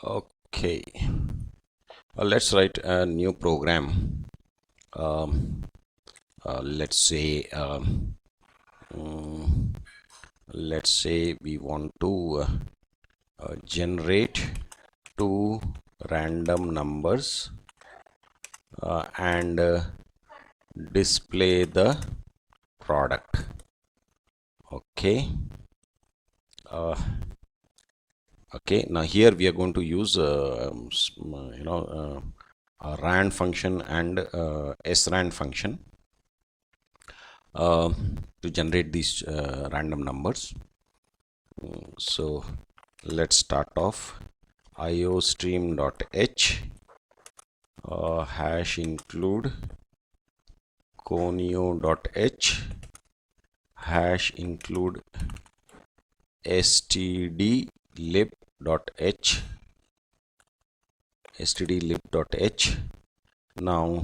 Okay, let's write a new program. Um, let's say mm, let's say we want to generate two random numbers and display the product. Okay. Uh, okay. Now here we are going to use a rand function and srand function uh, to generate these random numbers. So let's start off iostream.h hash include conio.h hash include stdlib.h stdlib.h. Now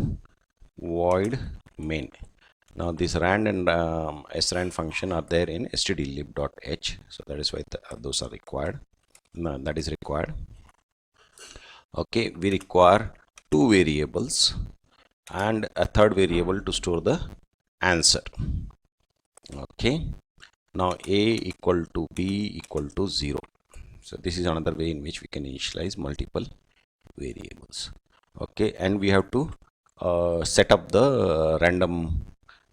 void main. Now this rand and srand function are there in stdlib.h, so that is why those are required. That is required. Okay, we require two variables and a third variable to store the answer. Okay, now a equal to b equal to 0. So this is another way in which we can initialize multiple variables. Okay, and we have to set up the random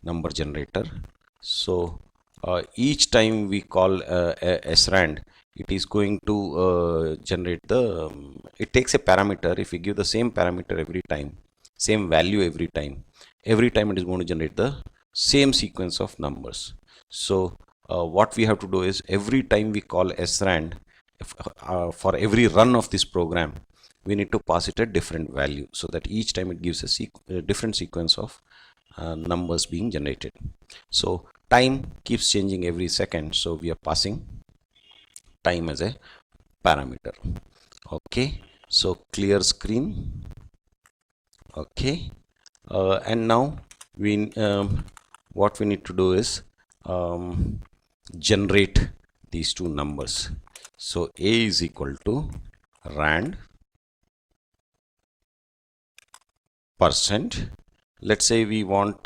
number generator. So each time we call srand, it is going to generate the it takes a parameter. If we give the same parameter every time, same value every time it is going to generate the same sequence of numbers. So what we have to do is every time we call srand, for every run of this program, we need to pass it a different value, so that each time it gives a different sequence of numbers being generated. So time keeps changing every second, so we are passing time as a parameter. Okay, so clear screen. Okay, and now we what we need to do is generate these two numbers. So a is equal to rand %. Let's say we want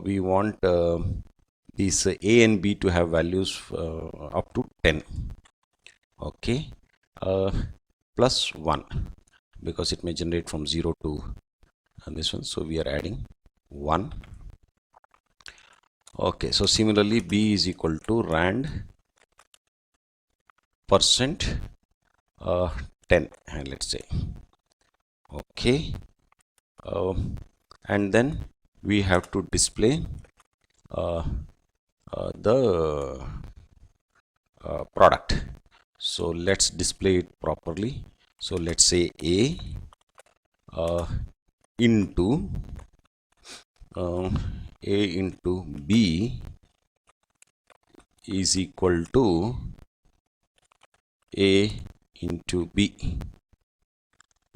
we want these a and b to have values up to 10. Okay, plus 1, because it may generate from 0 to this one, so we are adding 1. Okay, so similarly b is equal to rand % 10, and let's say. Okay, and then we have to display the product. So let's display it properly. So let's say a into b is equal to a into b.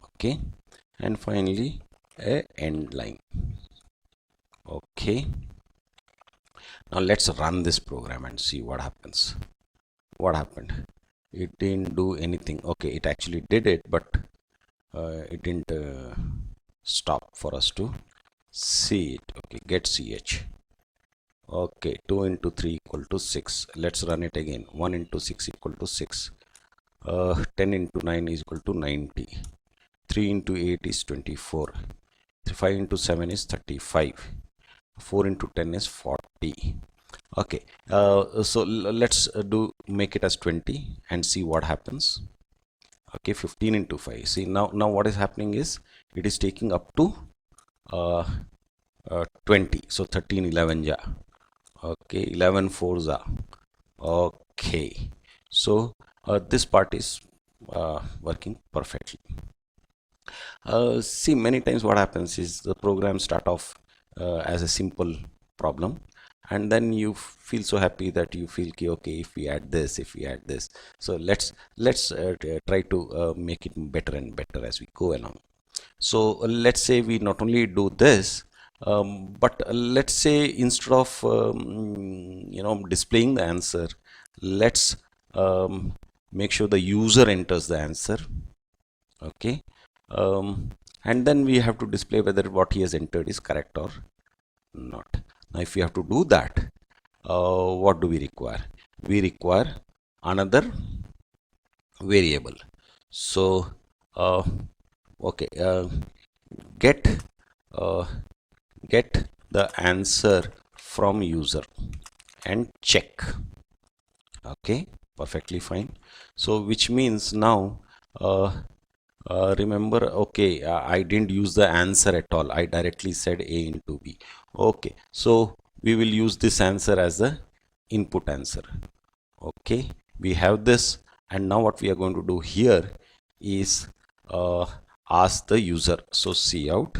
Okay, and finally a end line. Okay, now let's run this program and see what happens. What happened? It didn't do anything. Okay, it actually did it, but it didn't stop for us to see it. Okay, get ch. Okay, 2 into 3 equal to 6. Let's run it again. 1 into 6 equal to 6. 10 into 9 is equal to 90. 3 into 8 is 24. 5 into 7 is 35. 4 into 10 is 40. Okay, so let's make it as 20 and see what happens. Okay, 15 into 5. See, now what is happening is it is taking up to 20. So 13 11 ja. Okay, 11 4s are. Okay, so this part is working perfectly. See, many times what happens is the program start off as a simple problem, and then you feel so happy that you feel okay, if we add this, so let's try to make it better and better as we go along. So let's say we not only do this, but let's say instead of displaying the answer, let's make sure the user enters the answer. Okay, and then we have to display whether what he has entered is correct or not. Now if we have to do that, what do we require? We require another variable. So okay, get uh, get the answer from user and check. Okay, perfectly fine. So which means now remember, okay, I didn't use the answer at all. I directly said A into B. Okay, so we will use this answer as the input answer. Okay, we have this, and now what we are going to do here is ask the user. So cout,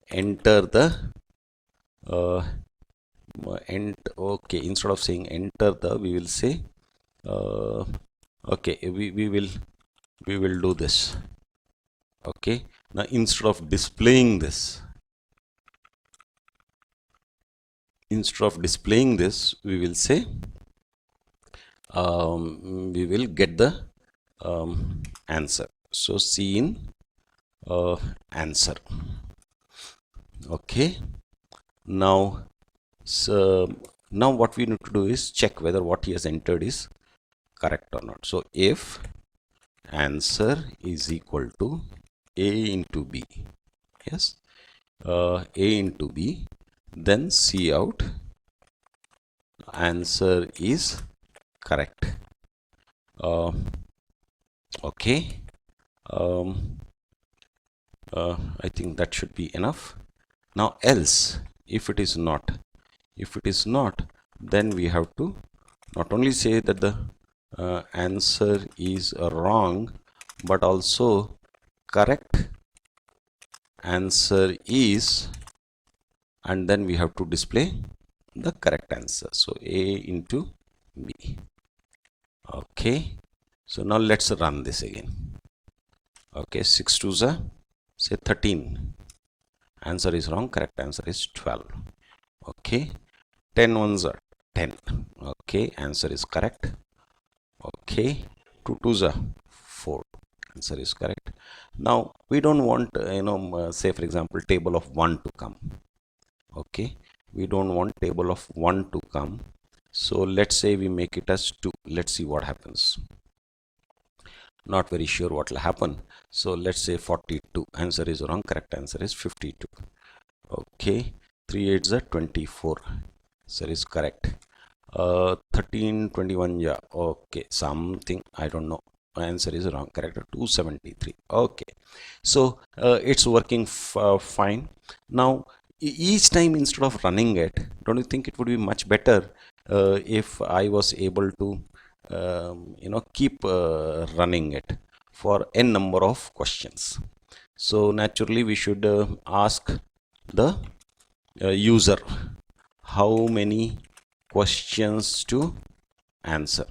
enter the okay, instead of saying enter the, we will say okay, we will do this. Okay, now instead of displaying this, we will say we will get the answer. So in answer. Okay, now so now what we need to do is check whether what he has entered is correct or not. So if answer is equal to A into B, yes, A into B, then cout answer is correct. Okay, I think that should be enough. Now else, if it is not, then we have to not only say that the answer is wrong, but also correct answer is, and then we have to display the correct answer. So A into B. Okay, so now let's run this again. Okay, 6 2s are say 13. Answer is wrong, correct answer is 12. Okay, 10 ones are 10. Okay, answer is correct. Okay, 2 2s are 4. Answer is correct. Now we don't want say for example table of 1 to come. Okay, we don't want table of 1 to come. So let's say we make it as 2. Let's see what happens. Not very sure what will happen. So let's say 42. Answer is wrong, correct answer is 52. Okay, 3 8s are 24. Answer is correct. 13 21, yeah, okay, something I don't know. Answer is wrong, correct, 273. Okay, so it's working fine. Now each time, instead of running it, don't you think it would be much better if I was able to keep running it for n number of questions? So naturally we should ask the user how many questions to answer.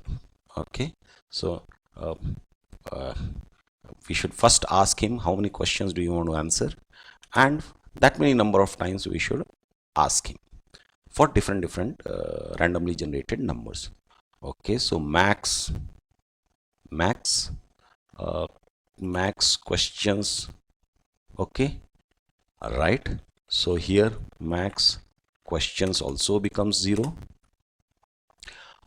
Okay, so we should first ask him how many questions do you want to answer, and that many number of times we should ask him for different randomly generated numbers. Okay, so max questions. Okay, right, so here max questions also becomes 0.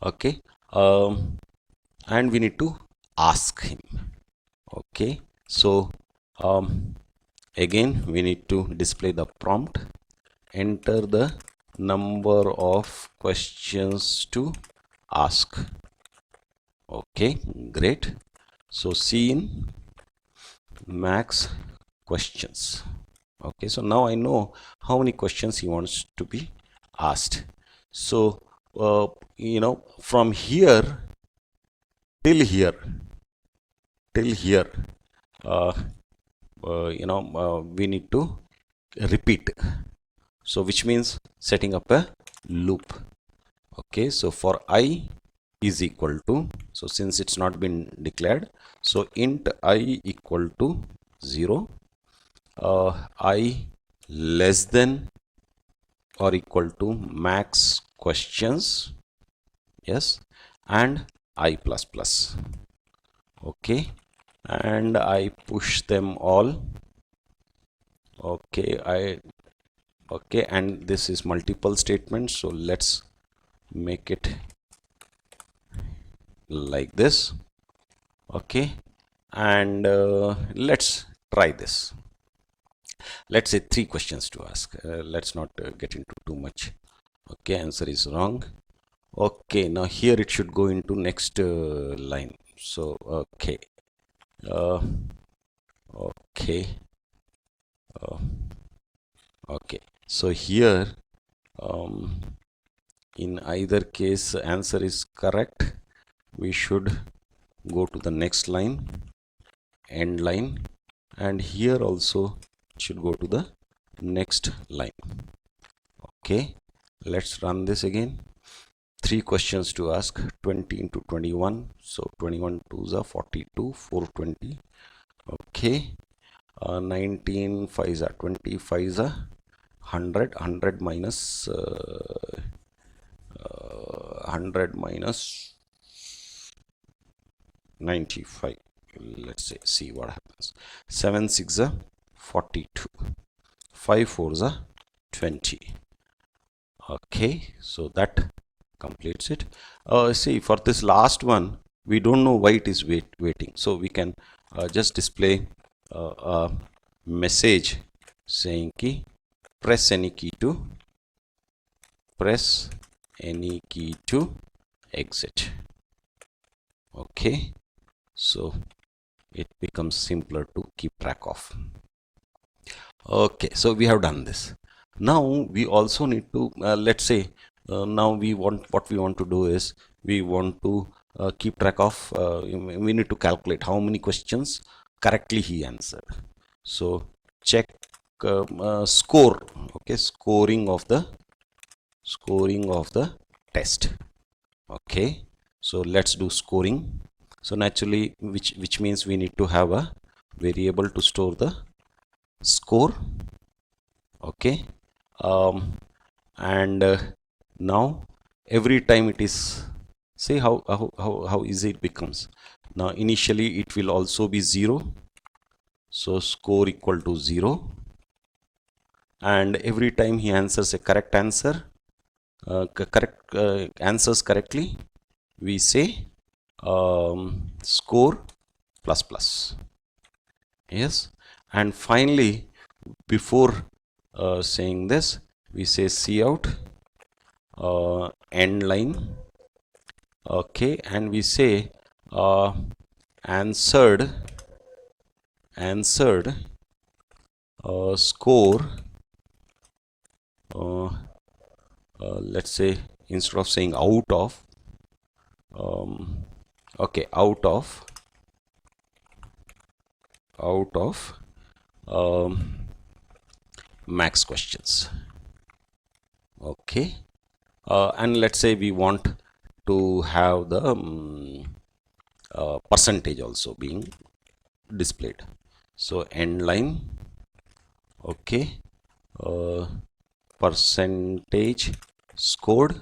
Okay, and we need to ask him. Okay, so again we need to display the prompt, enter the number of questions to ask. Okay, great. So in max questions. Okay, so now I know how many questions he wants to be asked. So from here till here we need to repeat. So which means setting up a loop. Okay, so for I is equal to, so since it's not been declared, so int I equal to 0, I less than or equal to max questions, yes, and I plus plus. Okay, and I push them all. Okay, and this is multiple statements, so let's make it like this. Okay, and let's try this. Let's say 3 questions to ask. Let's not get into too much. Okay, answer is wrong. Okay, now here it should go into next line. So okay, uh, okay, uh, okay. So here, in either case, answer is correct. We should go to the next line, end line, and here also should go to the next line. Okay, let's run this again. 3 questions to ask. 20 into 21, so 21 2s are 42, 420. Okay, 19 5s are 20, 5s are 100, 100 minus 95. Let's say, see what happens. 7 6 are 42, 5 4s are 20. Okay, so that completes it. See, for this last one, we don't know why it is waiting, so we can just display a message saying key press any key to exit. Okay, so it becomes simpler to keep track of. Okay, so we have done this. Now we also need to let's say now what we want to do is we want to keep track of we need to calculate how many questions correctly he answered. So check score. Okay, scoring of the test. Okay, so let's do scoring. So naturally, which means we need to have a variable to store the score. Okay, and now every time it is, see how easy it becomes. Now initially it will also be 0, so score equal to 0, and every time he answers a correct answer, answers correctly, we say score plus plus. Yes, and finally before saying this, we say cout end line. Okay, and we say answered score, let's say instead of saying out of, okay, out of max questions. Okay, and let's say we want to have the percentage also being displayed. So end line, okay, percentage scored.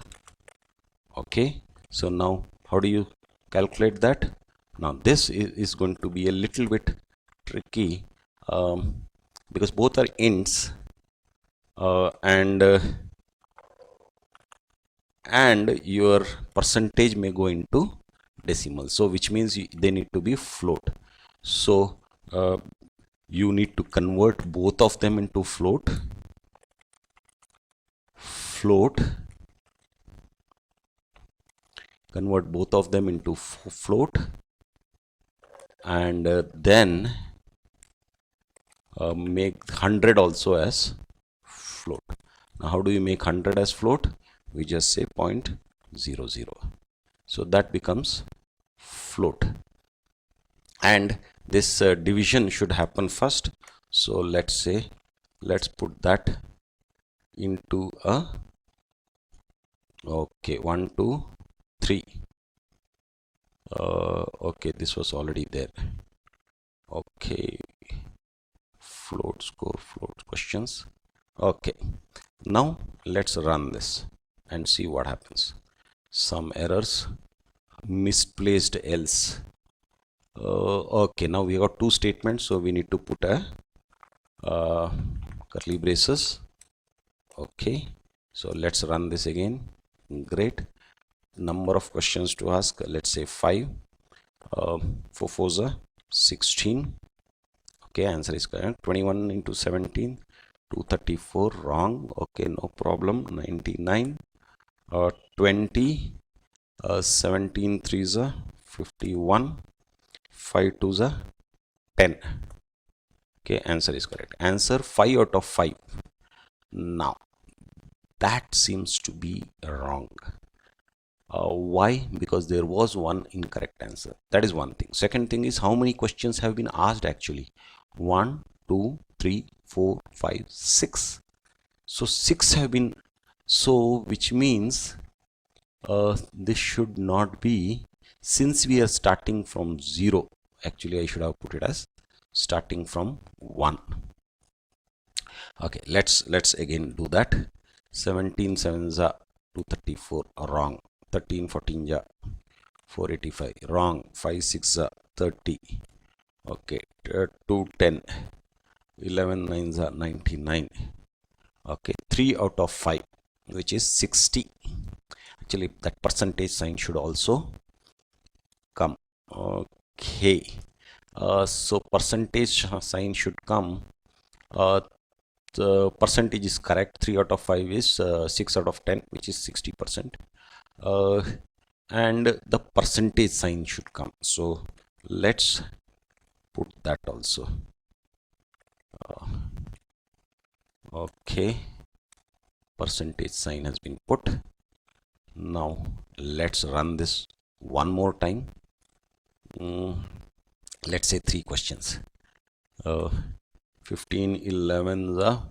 Okay, so now how do you calculate that? Now this is going to be a little bit tricky because both are ints and your percentage may go into decimal, so which means they need to be float. So you need to convert both of them into float, convert both of them into float, and then make 100 also as float. Now how do you make 100 as float? We just say 0.00, so that becomes float, and this division should happen first. So let's say, let's put that into a, okay, 1 2 3. Okay, this was already there. Okay, float score, float questions. Okay, now let's run this and see what happens. Some errors misplaced else. Okay, now we got two statements, so we need to put a curly braces. Okay, so let's run this again. Great. Number of questions to ask, let's say 5. 4 4s are 16. Okay, answer is correct. 21 into 17, 234. Wrong. Okay, no problem. 99. 20. 17 3s are 51. 5 2s are 10. Okay, answer is correct. Answer 5 out of 5. Now that seems to be wrong. Why? Because there was one incorrect answer. That is one thing. Second thing is, how many questions have been asked actually? 1 2 3 4 5 6. So 6 have been, so which means this should not be, since we are starting from 0. Actually I should have put it as starting from 1. Okay, let's again do that. 17 7s are 234. Wrong. 13 14 ja 485. Wrong. 5 6 are 30. Okay, 2 10. 11 9s are 99. Okay, 3 out of 5, which is 60. Actually that percentage sign should also come. Okay, so percentage sign should come. The percentage is correct. 3 out of 5 is 6 out of 10, which is 60%. And the percentage sign should come. So let's put that also. Okay, percentage sign has been put. Now let's run this one more time. Let's say 3 questions. 15 11 the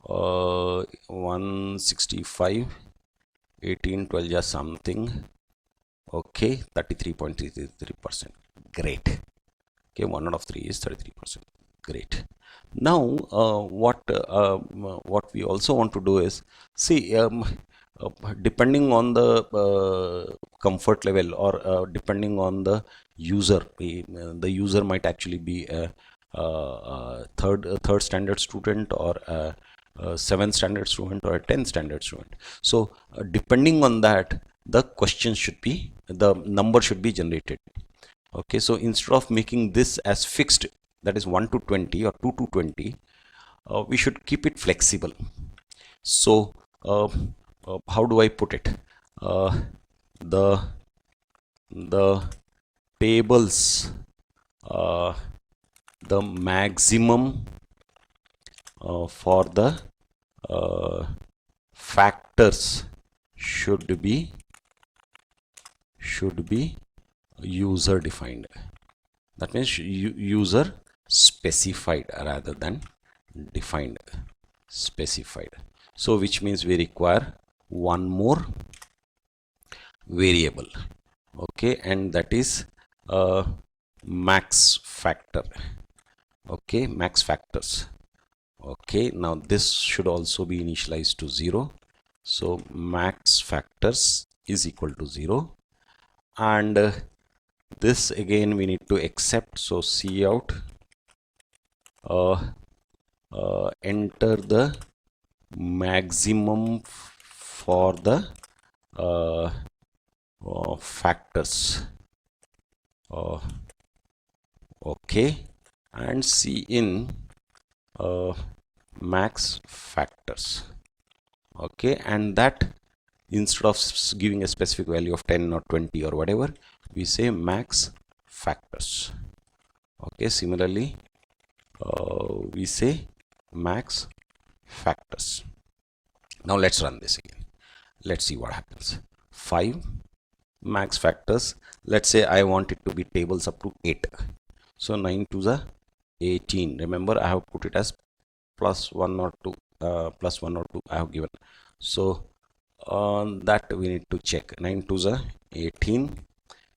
165. 18 12 ja something. Okay, 33.33%. Great. Okay, 1 out of 3 is 33%. Great. Now what we also want to do is, see, depending on the comfort level, or depending on the user, the user might actually be a third standard student, or a 7th standard student, or a 10th standard student. So depending on that, the question should be, the number should be generated. Okay, so instead of making this as fixed, that is 1 to 20 or 2 to 20, we should keep it flexible. So how do I put it? The tables, the maximum for the factors should be user defined. That means user specified rather than defined. Specified. So which means we require one more variable. Okay, and that is max factor. Okay, max factors. Okay, now this should also be initialized to 0. So max factors is equal to 0, and this again we need to accept. So cout enter the maximum for the factors. Okay, and cin max factors. Okay, and that, instead of giving a specific value of 10 or 20 or whatever, we say max factors. Okay, similarly we say max factors. Now let's run this again. Let's see what happens. 5 max factors. Let's say I want it to be tables up to 8. So 9 to the 18. Remember, I have put it as plus 1 or 2, plus 1 or 2 I have given. So on that we need to check. 9 to the 18,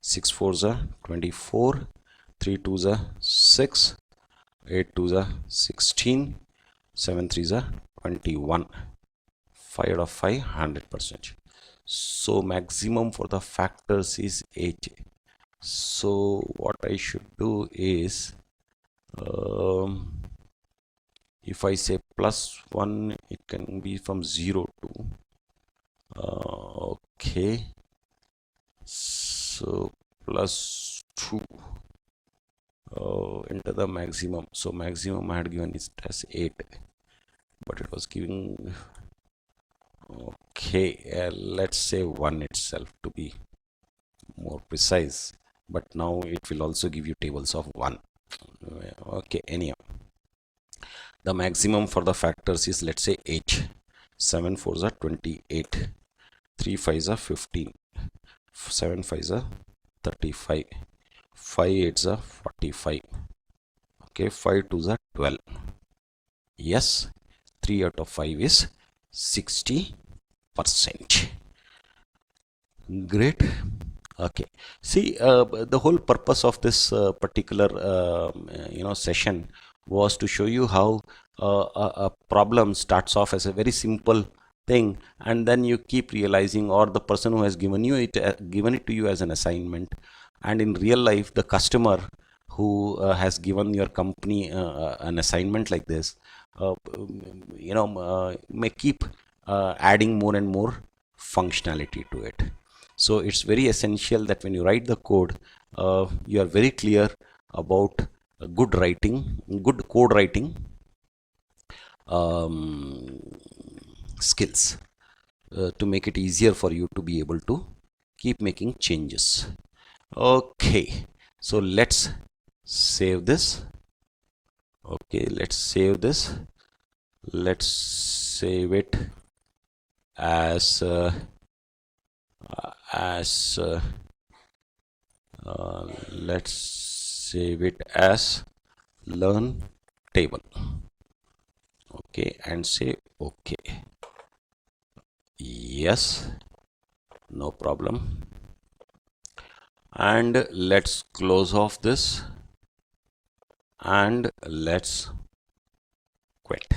6 4 the 24, 3 to the 6, 8 to the 16, 7 3 the 21. 5 out of 5, 100%. So maximum for the factors is 8. So what I should do is, if I say plus 1, it can be from 0 to, okay, so plus 2 into the maximum. So maximum I had given is as 8, but it was giving, okay, let's say 1 itself to be more precise, but now it will also give you tables of 1. Okay, anyhow, the maximum for the factors is, let's say, 8. 7 4s are 28, 3 5s are 15, 7 5s are 35, 5 8s are 45, okay, 5 2s are 12. Yes, 3 out of 5 is 60%. Great. Okay, see, the whole purpose of this particular session was to show you how a problem starts off as a very simple thing, and then you keep realizing, or the person who has given it to you as an assignment, and in real life the customer who has given your company an assignment like this, may keep adding more and more functionality to it. So it's very essential that when you write the code, you are very clear about good writing, good code writing um, skills, to make it easier for you to be able to keep making changes. Okay, so let's save this. Okay, let's save this. Let's save it as as let's save it as learn table. Okay, and say okay. Yes, no problem. And let's close off this and let's quit.